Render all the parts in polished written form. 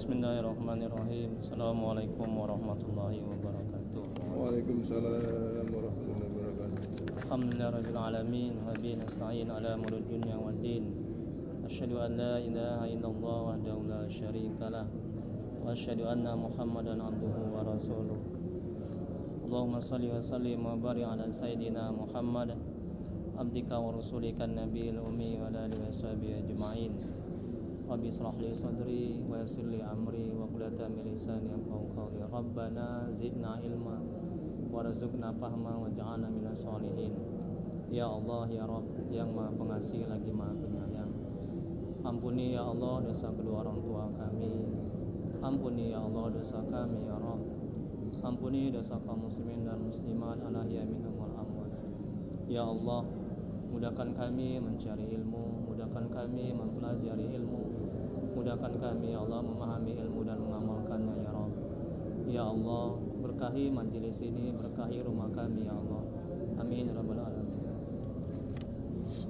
Bismillahirrahmanirrahim. Assalamualaikum warahmatullahi wabarakatuh. Waalaikumsalam warahmatullahi wabarakatuh. Alhamdulillahirabbil alamin wa bihi nasta'in ala umurid dunya waddin. Asyhadu an la ilaha illallah wahdahu la syarikalah wa asyhadu anna Muhammadan abduhu wa rasuluh. Allahumma shalli wa sallim wa barik ala sayyidina Muhammad abdika wa rasulika nabiyil ummi wa ala alihi washabihi ajma'in. Rabbi shrah li sadri wa yassir li amri wa qul min lisani yafqahu qawli. Rabbana zidna ilma warzuqna fahma waj'alna minas sholihin. Ya Allah ya Rabb yang Maha Pengasih lagi Maha Penyayang, ampuni ya Allah dosa kedua orang tua kami. Ampuni ya Allah dosa kami ya Rabb. Ampuni dosa kaum muslimin dan muslimat al-ahya minhum wal amwat. Ya Allah, mudahkan kami mencari ilmu, mudahkan kami mempelajari ilmu, mudahkan kami ya Allah memahami ilmu dan mengamalkannya ya Rabb. Ya Allah, berkahi majelis ini, berkahi rumah kami ya Allah. Amin ya rabbal alamin.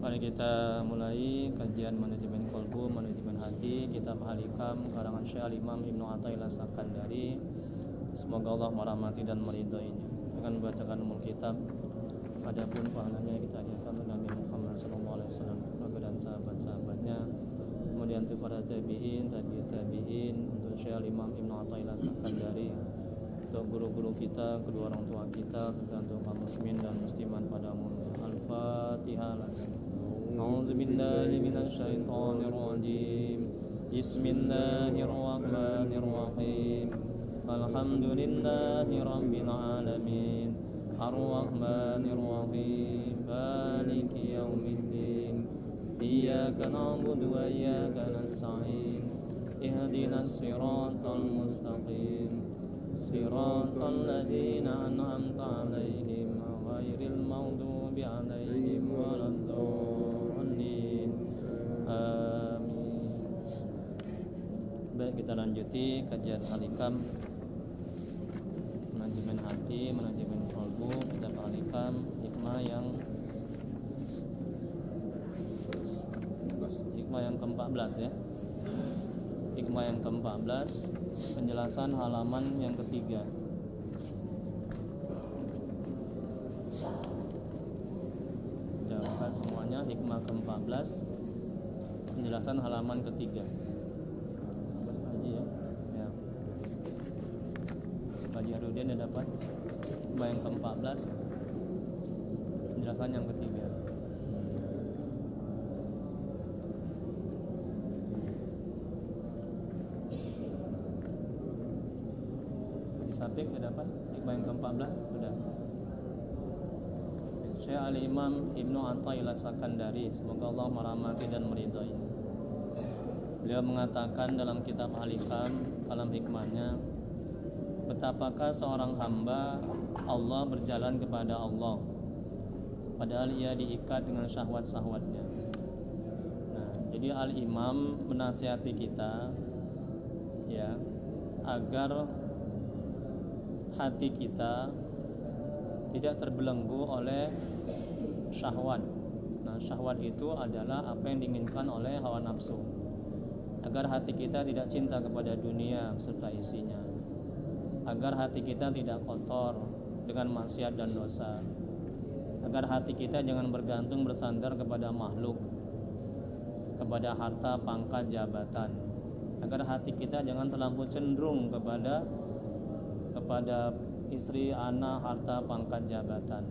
Mari kita mulai kajian manajemen qalbu, manajemen hati, kitab Al-Hikam karangan Syekh Al-Imam Ibnu Athaillah As-Sakandari. Semoga Allah merahmati dan meridainya. Dengan membacakan umul kitab, adapun pahalanya kita hadiahkan untuk Nabi Muhammad SAW, keluarga dan sahabat-sahabatnya, kemudian untuk para tabi'in, tabi'in, untuk Syekh Al-Imam Ibnu Athaillah As-Sakandari, untuk guru-guru kita, kedua orang tua kita, serta untuk kaum muslimin dan muslimat pada umumnya. Al-Fatihah. A'udzubillahi minasyaitonirrajim. Bismillahirrahmanirrahim. Alhamdulillahi rabbil alamin. Ar-Rahmanir-Rahim. Maliki yaumiddin. Iyyaka na'budu wa iyyaka nasta'in. Ihdinas siratal mustaqim. Siratal ladzina an'amta 'alaihim ghairil maghdubi 'alaihim waladdallin. Amin. Baik, kita lanjuti kajian Al-Hikam, manajemen hati, manajemen qalbu, kitab Al-Hikam, hikmah yang ke-14 ya. Hikmah yang ke-14, penjelasan halaman yang ketiga. Jawabkan semuanya, hikmah ke-14, penjelasan halaman ketiga. Haji ya. Ya. Haji Harudin ya dapat hikmah yang ke-14, penjelasan yang ketiga. Sabik sudah dapat hikmah yang ke-14 sudah. Syekh Al-Imam Ibnu Athaillah As-Sakandari, semoga Allah merahmati dan meridai. Beliau mengatakan dalam kitab Al-Hikam, dalam hikmahnya, betapakah seorang hamba Allah berjalan kepada Allah padahal ia diikat dengan syahwat-syahwatnya. Nah, jadi Al-Imam menasihati kita ya, agar hati kita tidak terbelenggu oleh syahwat. Nah, syahwat itu adalah apa yang diinginkan oleh hawa nafsu. Agar hati kita tidak cinta kepada dunia serta isinya. Agar hati kita tidak kotor dengan maksiat dan dosa. Agar hati kita jangan bergantung bersandar kepada makhluk, kepada harta, pangkat, jabatan. Agar hati kita jangan terlampau cenderung kepada istri, anak, harta, pangkat, jabatan.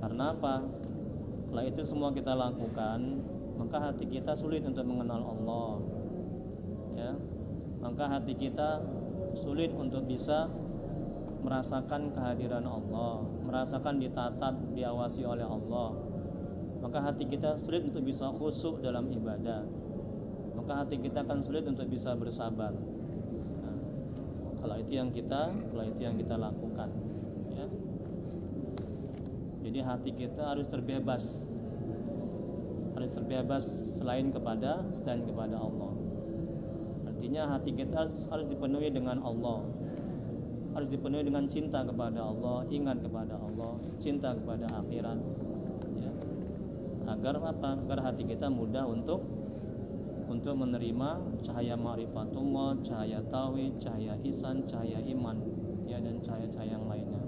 Karena apa? Setelah itu semua kita lakukan, maka hati kita sulit untuk mengenal Allah ya. Maka hati kita sulit untuk bisa merasakan kehadiran Allah, merasakan ditatap, diawasi oleh Allah. Maka hati kita sulit untuk bisa khusyuk dalam ibadah. Maka hati kita akan sulit untuk bisa bersabar. Kalau itu yang kita lakukan ya. Jadi hati kita harus terbebas selain kepada Allah. Artinya hati kita harus dipenuhi dengan Allah, harus dipenuhi dengan cinta kepada Allah, ingat kepada Allah, cinta kepada akhirat ya. Agar apa? Agar hati kita mudah untuk untuk menerima cahaya ma'rifatullah, cahaya tauhid, cahaya ihsan, cahaya iman, ya, dan cahaya-cahaya yang lainnya,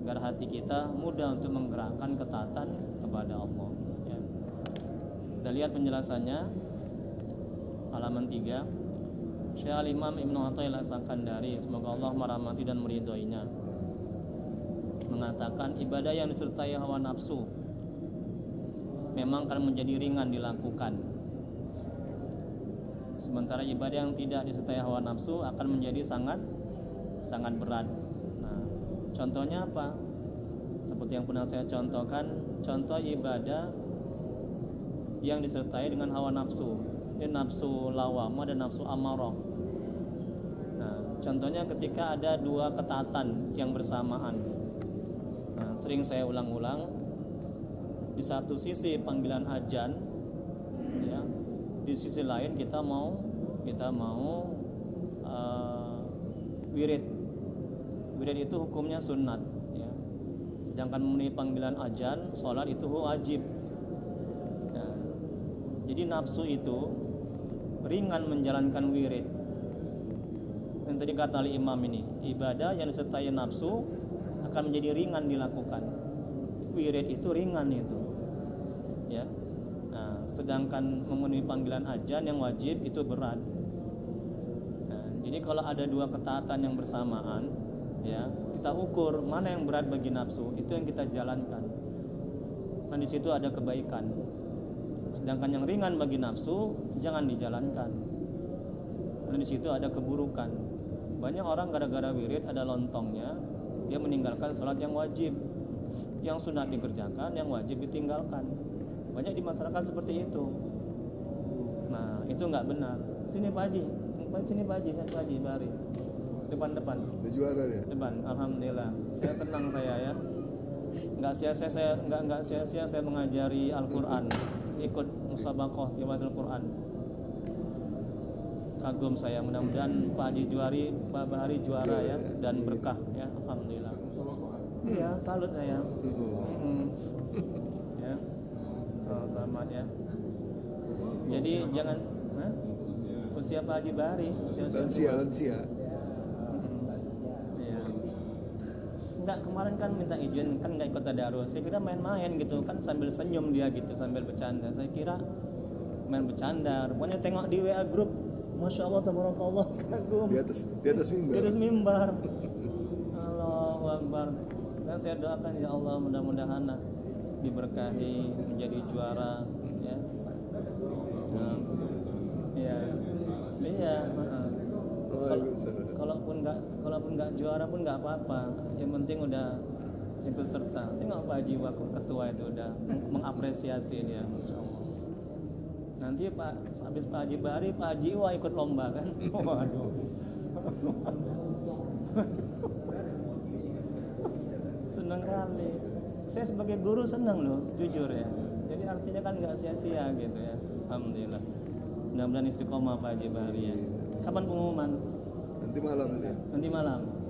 agar hati kita mudah untuk menggerakkan ketaatan kepada Allah, ya. Kita lihat penjelasannya halaman 3. Syekh Al-Imam Ibnu Athaillah As-Sakandari, semoga Allah merahmati dan meridhoinya, mengatakan ibadah yang disertai hawa nafsu memang akan menjadi ringan dilakukan, sementara ibadah yang tidak disertai hawa nafsu akan menjadi sangat berat. Nah, contohnya apa? Seperti yang pernah saya contohkan, contoh ibadah yang disertai dengan hawa nafsu, ini nafsu lawamah dan nafsu amarah. Nah, contohnya ketika ada dua ketaatan yang bersamaan. Nah, sering saya ulang-ulang, di satu sisi panggilan azan, ya, di sisi lain kita mau wirid. Wirid itu hukumnya sunat, ya. Sedangkan memenuhi panggilan azan, sholat itu wajib. Nah, jadi nafsu itu ringan menjalankan wirid. Dan tadi kata imam ini, ibadah yang disertai nafsu akan menjadi ringan dilakukan. Wirid itu ringan itu, ya. Nah, sedangkan memenuhi panggilan azan yang wajib itu berat. Nah, jadi kalau ada dua ketaatan yang bersamaan, ya, kita ukur mana yang berat bagi nafsu, itu yang kita jalankan. Nah, di situ ada kebaikan. Sedangkan yang ringan bagi nafsu jangan dijalankan. Dan di situ ada keburukan. Banyak orang gara-gara wirid ada lontongnya, dia meninggalkan sholat yang wajib. Yang sunat dikerjakan, yang wajib ditinggalkan. Banyak di masyarakat seperti itu. Nah, itu nggak benar. Sini Pak Haji, sini Pak Haji, Bari. Depan. Udah juara ya? Depan, alhamdulillah. Saya senang saya, ya. Nggak sia-sia saya mengajari Al-Quran, ikut musabaqah tilaawatul Quran. Kagum saya, mudah-mudahan Pak Haji Pak Bahari juara, ya, dan berkah, ya, alhamdulillah. Iya, salut saya. Ya, selamat, ya. Jadi jangan usia Pak Haji Bahari, lansia. Iya. Enggak, kemarin kan minta izin, kan nggak ikut tadarus. Saya kira main-main gitu, kan sambil senyum dia gitu, sambil bercanda. Saya kira main bercanda. Rupanya tengok di WA grup, Masya Allah, tabarakallah, kagum. Di atas mimbar. Allahu Akbar. Dan saya doakan, ya Allah, mudah-mudahan diberkahi menjadi juara, ya. Iya. Kalaupun nggak juara pun nggak apa-apa. Yang penting udah ikut serta. Tengok Pak Haji wakil ketua itu udah mengapresiasi dia, Masya Allah. Nanti habis Pak Haji Bahari, Pak Haji Iwa ikut lomba kan? Waduh. Senang kali. Saya sebagai guru senang loh, jujur, ya. Jadi artinya kan nggak sia-sia gitu, ya. Alhamdulillah. Mudah-mudahan istiqomah Pak Haji Bahari, ya. Kapan pengumuman? Nanti malam ya.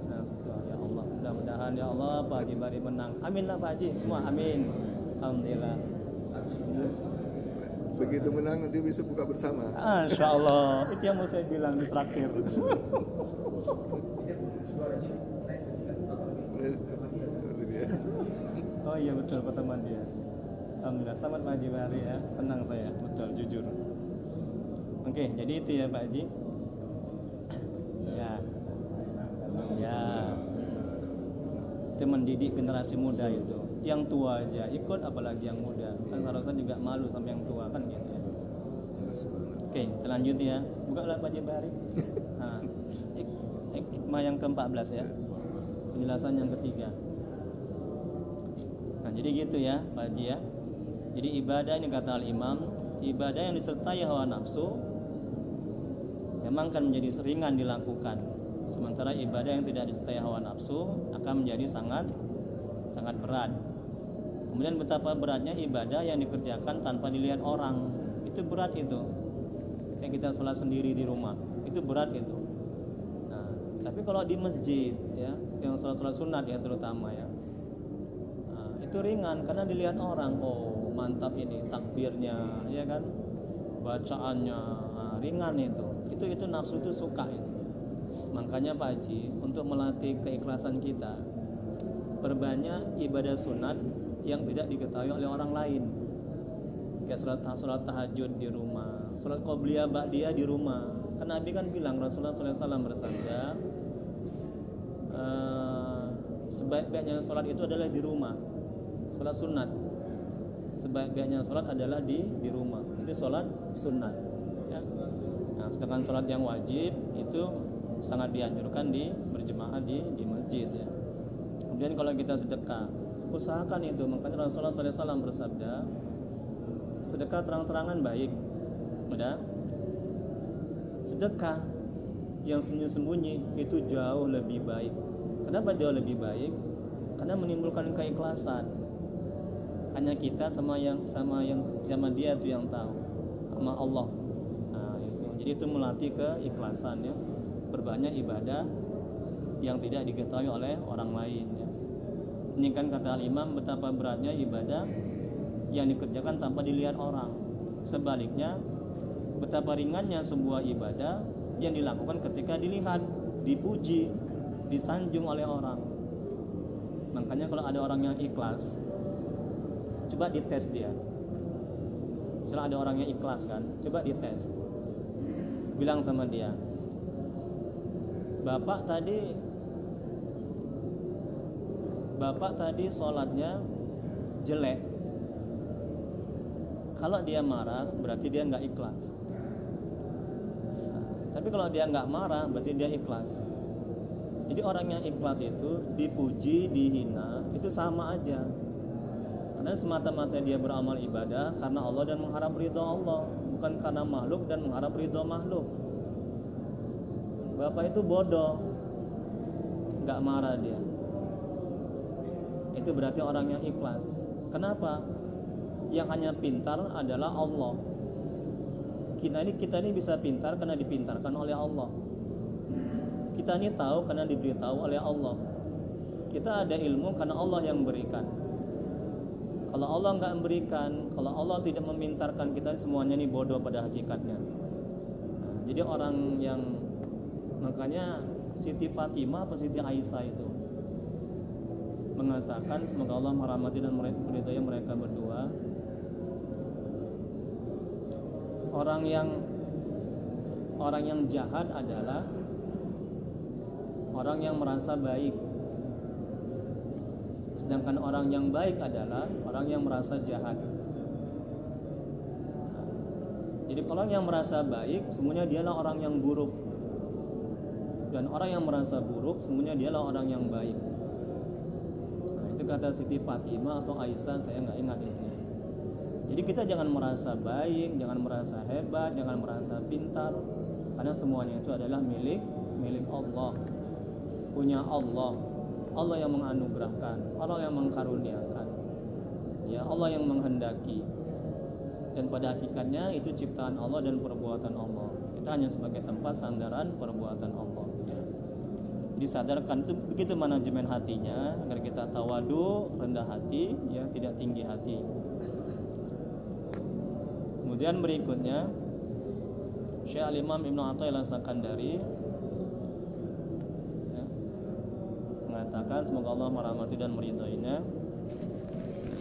Nah, ya Allah, mudah-mudahan, ya Allah, Pak Haji Bahari menang. Amin lah Pak Haji, semua amin. Alhamdulillah. Begitu menang nanti bisa buka bersama. Insya Allah. Itu yang mau saya bilang di traktir. Oh iya, betul, pertemuan dia. Alhamdulillah, selamat Pak Haji Bahari, ya. Senang saya, betul, jujur. Oke, jadi itu ya Pak Haji. Ya. Itu mendidik generasi muda itu. Yang tua aja ikut, apalagi yang muda. Kan harusnya juga malu sama yang tua, kan gitu, ya. Oke, kita lanjut, ya. Buka lah Pak Haji Bahari. Nah, hikmah yang ke-14, ya. Penjelasan yang ketiga. Nah, jadi gitu ya Pak Haji, ya. Jadi ibadah ini kata Al-Imam, ibadah yang disertai hawa nafsu memang akan menjadi ringan dilakukan. Sementara ibadah yang tidak disertai hawa nafsu akan menjadi sangat berat. Kemudian betapa beratnya ibadah yang dikerjakan tanpa dilihat orang. Itu berat itu. Kayak kita sholat sendiri di rumah, itu berat itu. Nah, tapi kalau di masjid, ya, yang sholat sunat, ya, terutama, ya, itu ringan karena dilihat orang. Oh, mantap ini takbirnya, ya kan, bacaannya ringan itu nafsu itu suka itu. Makanya Pak Haji, untuk melatih keikhlasan kita, perbanyak ibadah sunat yang tidak diketahui oleh orang lain. Kayak sholat tahajud di rumah, sholat qobliyah ba'diyah di rumah. Kan Nabi kan bilang, Rasulullah SAW bersabda, sebaik-baiknya sholat itu adalah di rumah. Sholat sunat, sebaik-baiknya sholat adalah di rumah. Itu sholat sunat ya. Nah, sedangkan sholat yang wajib itu sangat dianjurkan berjemaah di masjid ya. Kemudian kalau kita sedekah, usahakan itu. Makanya Rasulullah SAW bersabda, sedekah terang-terangan baik, udah. Sedekah yang sembunyi-sembunyi itu jauh lebih baik. Kenapa jauh lebih baik? Karena menimbulkan keikhlasan. Hanya kita sama dia itu yang tahu, sama Allah. Nah, itu. Jadi itu melatih keikhlasan ya. Berbanyak ibadah yang tidak diketahui oleh orang lain ya. Ini kan kata Al-Imam, betapa beratnya ibadah yang dikerjakan tanpa dilihat orang. Sebaliknya, betapa ringannya sebuah ibadah yang dilakukan ketika dilihat, dipuji, disanjung oleh orang. Makanya kalau ada orang yang ikhlas, coba dites dia. Misalnya ada orang yang ikhlas kan, coba dites. Bilang sama dia, Bapak tadi sholatnya jelek. Kalau dia marah berarti dia nggak ikhlas. Tapi kalau dia nggak marah berarti dia ikhlas. Jadi orang yang ikhlas itu dipuji, dihina itu sama aja. Karena semata-mata dia beramal ibadah karena Allah dan mengharap ridho Allah, bukan karena makhluk dan mengharap ridho makhluk. Bapak itu bodoh, nggak marah dia. Itu berarti orang yang ikhlas. Kenapa? Yang hanya pintar adalah Allah. Kita ini bisa pintar karena dipintarkan oleh Allah. Kita ini tahu karena diberitahu oleh Allah. Kita ada ilmu karena Allah yang berikan. Kalau Allah nggak memberikan, kalau Allah tidak memintarkan, kita semuanya ini bodoh pada hakikatnya. Nah, jadi orang yang, makanya Siti Fatimah atau Siti Aisyah itu mengatakan, semoga Allah merahmati dan meridhai mereka berdua, orang yang jahat adalah orang yang merasa baik, sedangkan orang yang baik adalah orang yang merasa jahat. Jadi kalau yang merasa baik semuanya dialah orang yang buruk, dan orang yang merasa buruk semuanya dialah orang yang baik. Nah, itu kata Siti Fatimah atau Aisyah, saya nggak ingat itu. Jadi kita jangan merasa baik, jangan merasa hebat, jangan merasa pintar, karena semuanya itu adalah milik Allah, punya Allah. Allah yang menganugerahkan, Allah yang mengkaruniakan, ya Allah yang menghendaki. Dan pada hakikatnya itu ciptaan Allah dan perbuatan Allah. Kita hanya sebagai tempat sandaran perbuatan Allah. Ya. Jadi sadarkan itu, begitu manajemen hatinya agar kita tawadu, rendah hati, ya tidak tinggi hati. Kemudian berikutnya Syekh Al-Imam Ibnu Athaillah Sakandari ya, mengatakan, semoga Allah merahmati dan meridhoinya.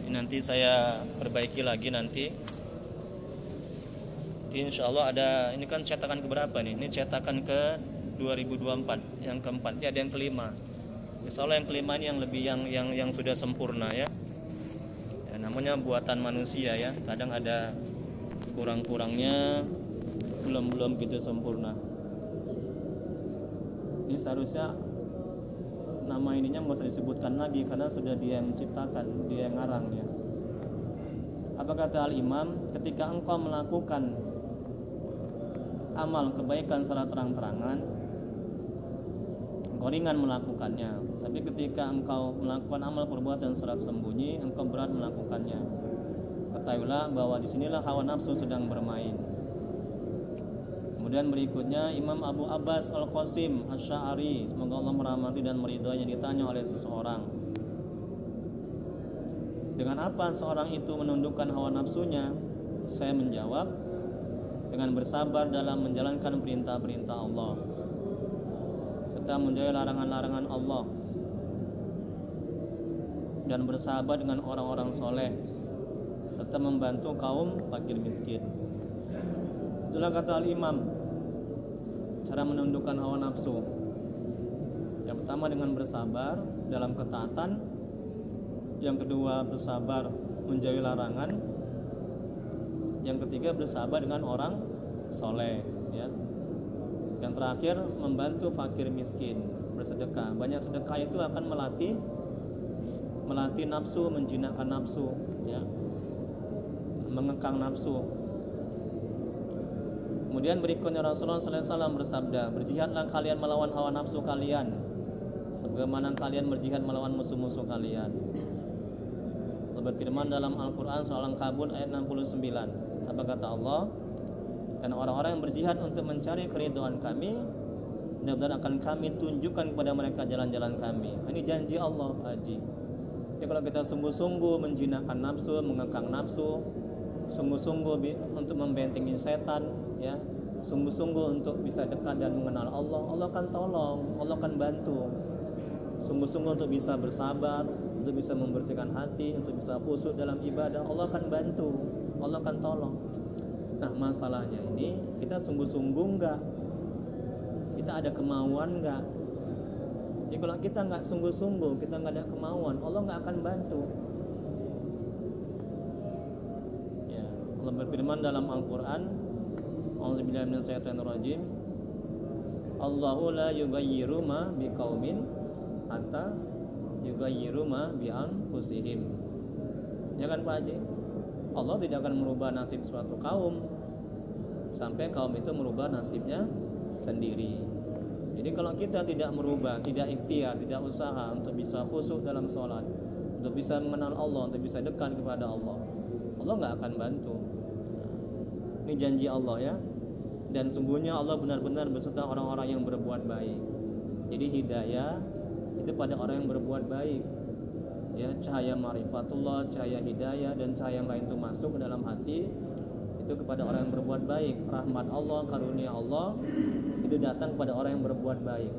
Nanti saya perbaiki lagi nanti. Insya Allah ada, ini kan cetakan keberapa nih? Ini cetakan ke 2024, yang keempat, ya ada yang kelima. Insya Allah yang kelima ini yang lebih yang sudah sempurna ya. Ya, namanya buatan manusia ya, kadang ada kurang-kurangnya, belum gitu sempurna. Ini seharusnya nama ininya nggak usah disebutkan lagi karena sudah dia yang menciptakan, dia yang ngarang ya. Apa kata Al-Imam? Ketika engkau melakukan amal kebaikan secara terang-terangan, engkau ringan melakukannya. Tapi ketika engkau melakukan amal perbuatan secara sembunyi, engkau berat melakukannya. Ketahuilah bahwa disinilah hawa nafsu sedang bermain. Kemudian berikutnya Imam Abu Abbas Al-Qasim Asy-Sya'ari, semoga Allah merahmati dan meridhoinya, ditanya oleh seseorang, dengan apa seorang itu menundukkan hawa nafsunya? Saya menjawab, dengan bersabar dalam menjalankan perintah-perintah Allah serta menjauhi larangan-larangan Allah, dan bersahabat dengan orang-orang soleh serta membantu kaum fakir miskin. Itulah kata Al-Imam cara menundukkan hawa nafsu. Yang pertama dengan bersabar dalam ketaatan, yang kedua bersabar menjauhi larangan, yang ketiga bersabar dengan orang soleh, ya. Yang terakhir membantu fakir miskin, bersedekah. Banyak sedekah itu akan melatih nafsu, menjinakkan nafsu, ya, mengekang nafsu. Kemudian berikutnya Rasulullah SAW bersabda, berjihadlah kalian melawan hawa nafsu kalian, sebagaimana kalian berjihad melawan musuh-musuh kalian. Allah berfirman dalam Al-Quran surah Al-Ankabut ayat 69. Apa kata Allah? Dan orang-orang yang berjihad untuk mencari keridhaan kami, benar-benar akan kami tunjukkan kepada mereka jalan-jalan kami. Ini janji Allah, Haji. Ya, kalau kita sungguh-sungguh menjinakkan nafsu, mengekang nafsu, sungguh-sungguh untuk membentengi setan, ya, sungguh-sungguh untuk bisa dekat dan mengenal Allah, Allah akan tolong, Allah akan bantu. Sungguh-sungguh untuk bisa bersabar, untuk bisa membersihkan hati, untuk bisa khusyuk dalam ibadah, Allah akan bantu, Allah akan tolong. Nah, masalahnya ini kita sungguh-sungguh enggak, kita ada kemauan enggak? Ya, kalau kita enggak sungguh-sungguh, kita enggak ada kemauan, Allah enggak akan bantu. Ya, Allah berfirman dalam Al-Quran, A'udzubillahi minasyaitonirrajim, Allahu la yughayyiru ma biqaumin hatta yughayyiru ma bi anfusihim. Ya kan Pak Haji? Allah tidak akan merubah nasib suatu kaum sampai kaum itu merubah nasibnya sendiri. Jadi kalau kita tidak merubah, tidak ikhtiar, tidak usaha untuk bisa khusyuk dalam sholat, untuk bisa mengenal Allah, untuk bisa dekat kepada Allah, Allah nggak akan bantu. Ini janji Allah, ya. Dan sungguhnya Allah benar-benar beserta orang-orang yang berbuat baik. Jadi hidayah itu pada orang yang berbuat baik, ya. Cahaya ma'rifatullah, cahaya hidayah, dan cahaya yang lain itu masuk ke dalam hati itu kepada orang yang berbuat baik. Rahmat Allah, karunia Allah itu datang kepada orang yang berbuat baik.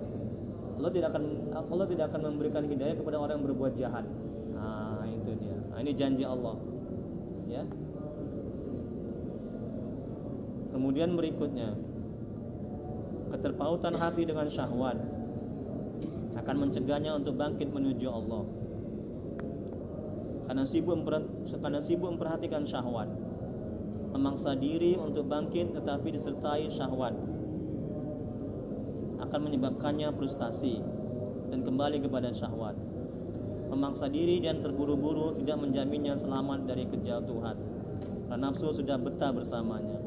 Allah tidak akan memberikan hidayah kepada orang yang berbuat jahat. Nah, itu dia. Nah, ini janji Allah, ya. Kemudian berikutnya, keterpautan hati dengan syahwat akan mencegahnya untuk bangkit menuju Allah. Karena sibuk memperhatikan syahwat, memaksa diri untuk bangkit tetapi disertai syahwat akan menyebabkannya frustasi dan kembali kepada syahwat. Memaksa diri dan terburu-buru tidak menjaminnya selamat dari kejatuhan, karena nafsu sudah betah bersamanya.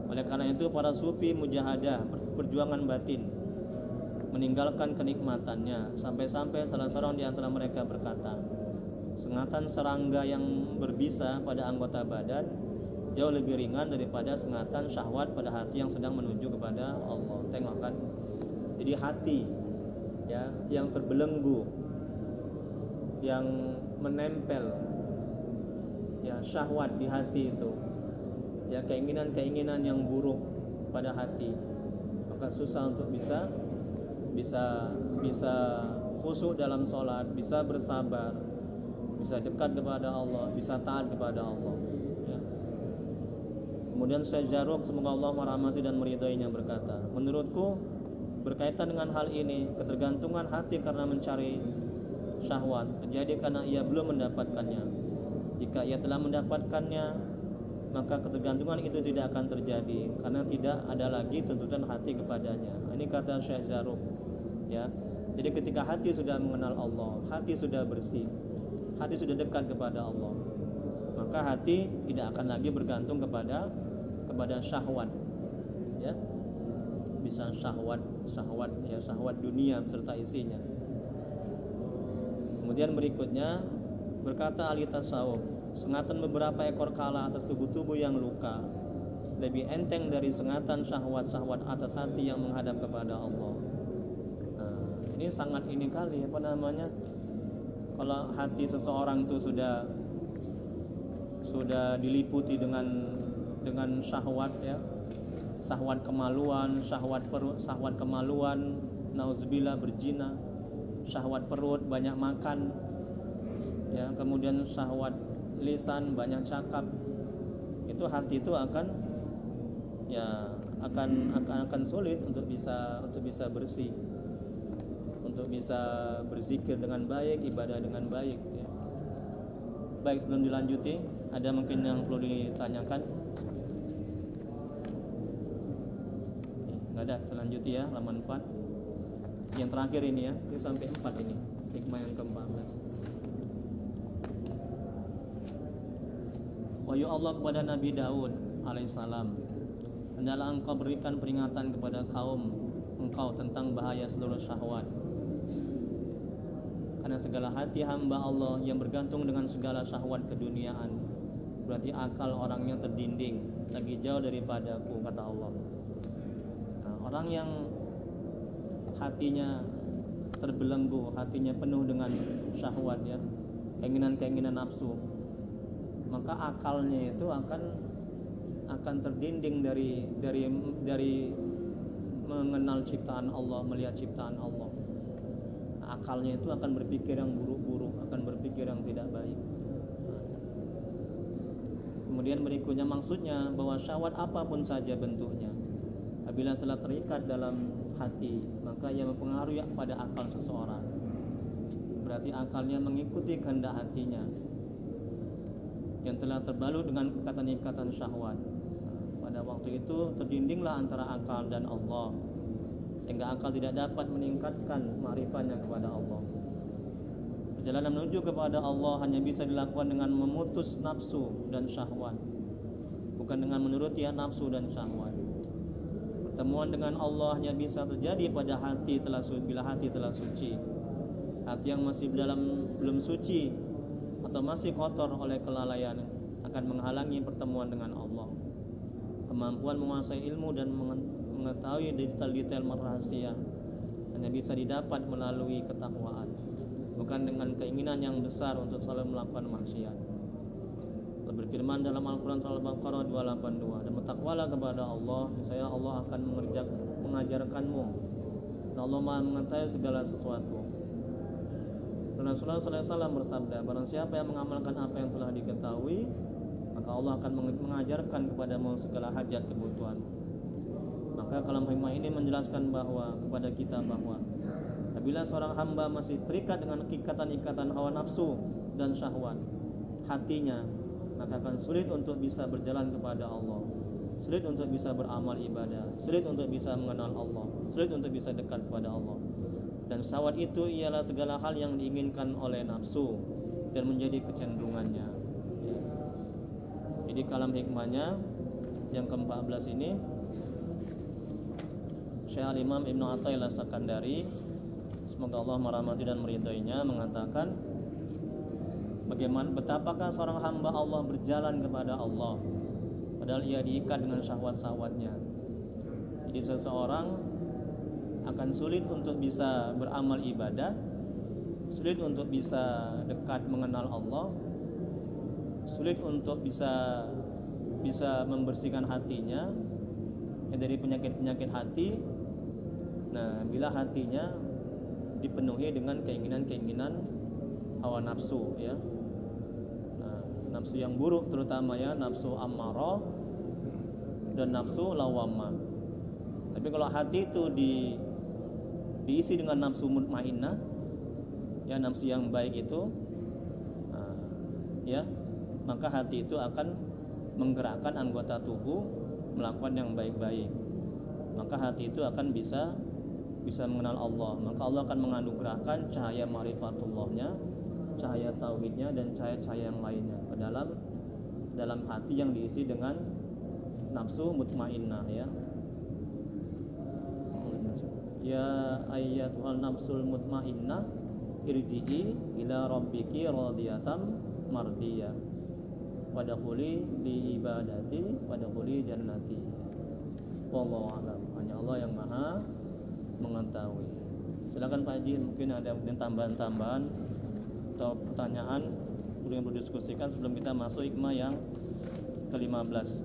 Oleh karena itu para sufi mujahadah, perjuangan batin, meninggalkan kenikmatannya, sampai-sampai salah seorang di antara mereka berkata, sengatan serangga yang berbisa pada anggota badan jauh lebih ringan daripada sengatan syahwat pada hati yang sedang menuju kepada Allah. Tengok kan? Jadi hati, ya, yang terbelenggu, yang menempel, ya, syahwat di hati itu, ya, keinginan-keinginan yang buruk pada hati, maka susah untuk bisa khusyuk dalam sholat, bisa bersabar, bisa dekat kepada Allah, bisa taat kepada Allah, ya. Kemudian Syekh Jarruk, semoga Allah merahmati dan meridainya, berkata, menurutku berkaitan dengan hal ini, ketergantungan hati karena mencari syahwat terjadi karena ia belum mendapatkannya. Jika ia telah mendapatkannya, maka ketergantungan itu tidak akan terjadi karena tidak ada lagi tuntutan hati kepadanya. Ini kata Syekh Jarruk, ya. Jadi ketika hati sudah mengenal Allah, hati sudah bersih, hati sudah dekat kepada Allah, maka hati tidak akan lagi bergantung kepada syahwat, ya. Bisa syahwat, ya, syahwat dunia serta isinya. Kemudian berikutnya berkata ahli tasawuf, sengatan beberapa ekor kala atas tubuh-tubuh yang luka lebih enteng dari sengatan syahwat-syahwat atas hati yang menghadap kepada Allah. Nah, ini sangat ini kali, apa namanya, kalau hati seseorang itu sudah diliputi dengan dengan syahwat ya, syahwat kemaluan, syahwat perut, syahwat kemaluan, nauzubillah berzina, syahwat perut banyak makan ya, kemudian syahwat lisan banyak cakap, itu hati itu akan ya akan sulit untuk bisa bersih, untuk bisa berzikir dengan baik, ibadah dengan baik ya. Baik, sebelum dilanjuti ada mungkin yang perlu ditanyakan? Nggak ada, selanjutnya ya, halaman 4 yang terakhir ini ya, ini sampai 4 ini hikmah yang ke-14. Wahyu Allah kepada Nabi Daud alaihissalam, hendaklah engkau berikan peringatan kepada kaum engkau tentang bahaya seluruh syahwat, karena segala hati hamba Allah yang bergantung dengan segala syahwat keduniaan, berarti akal orangnya terdinding, lagi jauh daripadaku, kata Allah. Nah, orang yang hatinya terbelenggu, hatinya penuh dengan syahwat ya, keinginan-keinginan nafsu, maka akalnya itu akan terdinding dari mengenal ciptaan Allah, melihat ciptaan Allah. Nah, akalnya itu akan berpikir yang buruk-buruk, akan berpikir yang tidak baik. Kemudian berikutnya maksudnya bahwa syahwat apapun saja bentuknya, apabila telah terikat dalam hati, maka ia mempengaruhi pada akal seseorang. Berarti akalnya mengikuti kehendak hatinya yang telah terbalut dengan ikatan-ikatan syahwat. Pada waktu itu terdindinglah antara akal dan Allah, sehingga akal tidak dapat meningkatkan ma'rifatnya kepada Allah. Perjalanan menuju kepada Allah hanya bisa dilakukan dengan memutus nafsu dan syahwat, bukan dengan menuruti nafsu dan syahwat. Pertemuan dengan Allah hanya bisa terjadi pada hati bila hati telah suci. Hati yang masih belum suci atau masih kotor oleh kelalaian akan menghalangi pertemuan dengan Allah. Kemampuan menguasai ilmu dan mengetahui detail-detail rahasia hanya bisa didapat melalui ketakwaan, bukan dengan keinginan yang besar untuk selalu melakukan maksiat. Berfirman dalam Al-Quran Surah Al-Baqarah 282, dan bertakwalah kepada Allah, niscaya Allah akan mengajarkanmu, dan Allah Maha mengetahui segala sesuatu. Dan Rasulullah SAW bersabda, barang siapa yang mengamalkan apa yang telah diketahui, maka Allah akan mengajarkan kepadamu segala hajat kebutuhan. Maka kalam hikmah ini menjelaskan kepada kita bahwa apabila seorang hamba masih terikat dengan ikatan-ikatan hawa nafsu dan syahwat hatinya, maka akan sulit untuk bisa berjalan kepada Allah, sulit untuk bisa beramal ibadah, sulit untuk bisa mengenal Allah, sulit untuk bisa dekat kepada Allah. Dan syahwat itu ialah segala hal yang diinginkan oleh nafsu dan menjadi kecenderungannya ya. Jadi kalam hikmahnya yang ke-14 ini, Syekh Al-Imam Ibnu Athaillah Sakandari, semoga Allah merahmati dan meridainya, mengatakan betapakah seorang hamba Allah berjalan kepada Allah padahal ia diikat dengan syahwat-syahwatnya. Jadi seseorang akan sulit untuk bisa beramal ibadah, sulit untuk bisa dekat mengenal Allah, sulit untuk bisa membersihkan hatinya dari penyakit-penyakit hati. Nah, bila hatinya dipenuhi dengan keinginan-keinginan hawa nafsu ya. Nafsu yang buruk terutama ya, nafsu ammarah dan nafsu lawamah. Tapi kalau hati itu diisi dengan nafsu mutmainnah ya, nafsu yang baik itu ya, maka hati itu akan menggerakkan anggota tubuh melakukan yang baik-baik. Maka hati itu akan bisa mengenal Allah. Maka Allah akan menganugerahkan cahaya ma'rifatullahnya, cahaya tauhidnya dan cahaya-cahaya yang lainnya ke dalam hati yang diisi dengan nafsu mutmainnah ya. Ya ayyatuhal nafsul mutmainnah irji'i ila rabbiki radiyatan mardiyah wadkhuli li ibadati wadkhuli jannati. Wallahu a'lam. Hanya Allah yang Maha mengetahui. Silakan Pak Haji, mungkin ada tambahan-tambahan atau pertanyaan yang perlu didiskusikan sebelum kita masuk hikmah yang ke-15.